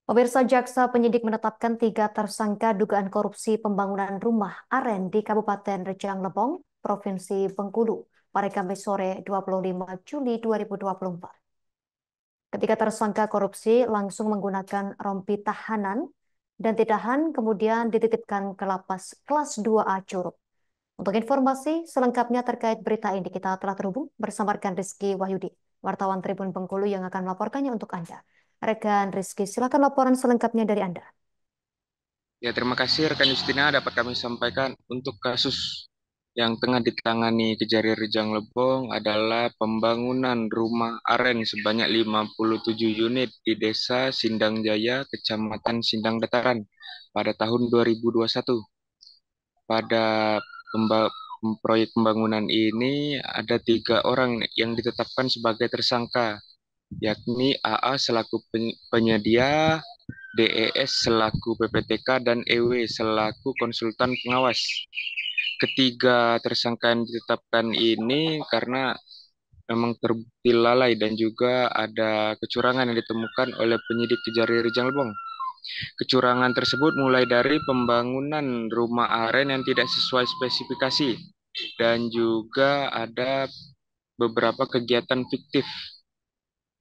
Pemirsa, jaksa penyidik menetapkan 3 tersangka dugaan korupsi pembangunan rumah Aren di Kabupaten Rejang Lebong, Provinsi Bengkulu, pada Kamis sore 25 Juli 2024. Ketiga tersangka korupsi langsung menggunakan rompi tahanan dan ditahan kemudian dititipkan ke lapas kelas 2A Curug. Untuk informasi selengkapnya terkait berita ini kita telah terhubung bersama rekan Rizky Wahyudi, wartawan Tribun Bengkulu yang akan melaporkannya untuk Anda. Rekan Rizky, silakan laporan selengkapnya dari Anda. Ya, terima kasih rekan Justina dapat kami sampaikan untuk kasus yang tengah ditangani Kejari Rejang Lebong adalah pembangunan rumah aren sebanyak 57 unit di Desa Sindang Jaya, Kecamatan Sindang Dataran pada tahun 2021. Pada proyek pembangunan ini ada 3 orang yang ditetapkan sebagai tersangka, yakni AA selaku penyedia, DES selaku PPTK, dan EW selaku konsultan pengawas. Ketiga tersangka yang ditetapkan ini karena memang terbukti lalai dan juga ada kecurangan yang ditemukan oleh penyidik Kejari Rejang Lebong. Kecurangan tersebut mulai dari pembangunan rumah aren yang tidak sesuai spesifikasi dan juga ada beberapa kegiatan fiktif.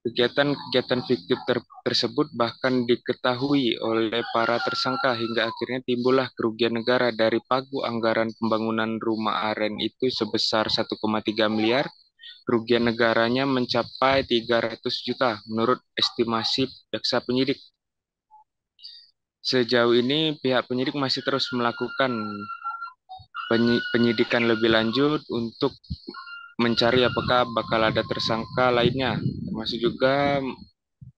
Kegiatan-kegiatan fiktif tersebut bahkan diketahui oleh para tersangka hingga akhirnya timbullah kerugian negara dari pagu anggaran pembangunan rumah aren itu sebesar 1,3 miliar. Kerugian negaranya mencapai 300 juta menurut estimasi jaksa penyidik. Sejauh ini pihak penyidik masih terus melakukan penyidikan lebih lanjut untuk mencari apakah bakal ada tersangka lainnya, termasuk juga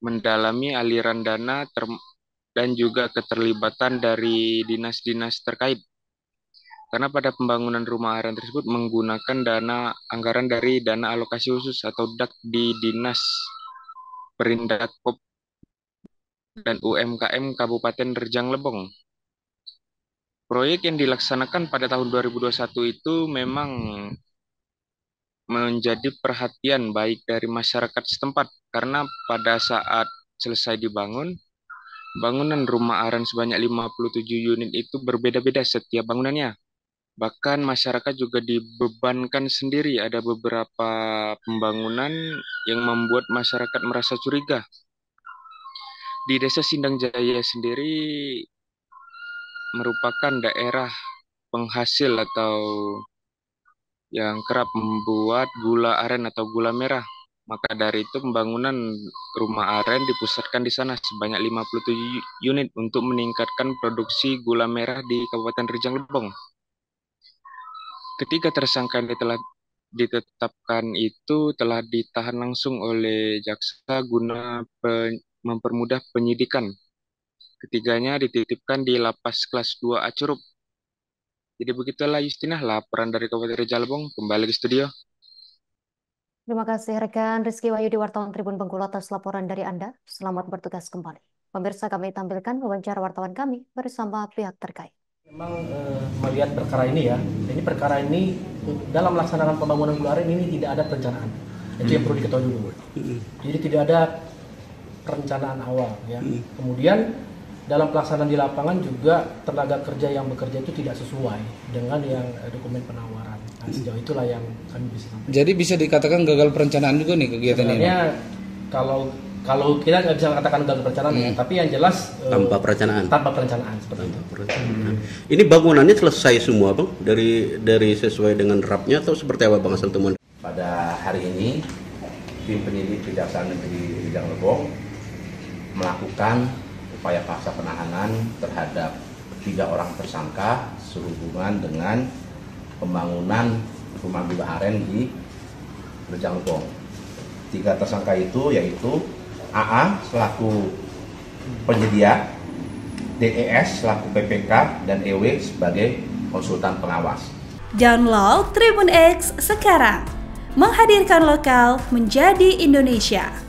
mendalami aliran dana dan juga keterlibatan dari dinas-dinas terkait. Karena pada pembangunan rumah aren tersebut menggunakan anggaran dari dana alokasi khusus atau DAK di Dinas Perindakop dan UMKM Kabupaten Rejang Lebong. Proyek yang dilaksanakan pada tahun 2021 itu memang menjadi perhatian baik dari masyarakat setempat karena pada saat selesai dibangun, bangunan rumah aren sebanyak 57 unit itu berbeda-beda setiap bangunannya. Bahkan masyarakat juga dibebankan sendiri, ada beberapa pembangunan yang membuat masyarakat merasa curiga. Di Desa Sindang Jaya sendiri merupakan daerah penghasil atau yang kerap membuat gula aren atau gula merah. Maka dari itu pembangunan rumah aren dipusatkan di sana sebanyak 57 unit untuk meningkatkan produksi gula merah di Kabupaten Rejang Lebong. Ketiga tersangka yang telah ditetapkan itu telah ditahan langsung oleh jaksa guna mempermudah penyidikan. Ketiganya dititipkan di lapas kelas 2 Acurup. Jadi begitulah Justina, laporan dari Kabupaten Rejang Lebong, kembali ke studio. Terima kasih rekan Rizky Wahyudi, wartawan Tribun Bengkulu atas laporan dari Anda. Selamat bertugas kembali. Pemirsa, kami tampilkan wawancara wartawan kami bersama pihak terkait. Memang melihat perkara ini ya, ini perkara ini dalam melaksanakan pembangunan Gula Aren ini tidak ada perencanaan. Itu yang perlu diketahui dulu. Jadi tidak ada perencanaan awal ya. Kemudian dalam pelaksanaan di lapangan juga tenaga kerja yang bekerja itu tidak sesuai dengan yang dokumen penawaran. Nah, sejauh itulah yang kami bisa sampaikan. Jadi bisa dikatakan gagal perencanaan juga nih kegiatan ini. Sebenarnya kalau kita nggak bisa katakan gagal perencanaan ya, tapi yang jelas tanpa perencanaan. Tanpa perencanaan seperti itu. Ini bangunannya selesai semua, Bang? Dari sesuai dengan rapnya atau seperti apa, Bang, asal temuan? Pada hari ini tim penyidik Kejaksaan Negeri Rejang Lebong melakukan upaya paksa penahanan terhadap 3 orang tersangka sehubungan dengan pembangunan rumah gula aren di Rejang Lebong. 3 tersangka itu yaitu AA selaku penyedia, DES selaku PPK, dan EW sebagai konsultan pengawas. Download Tribun X sekarang, menghadirkan lokal menjadi Indonesia.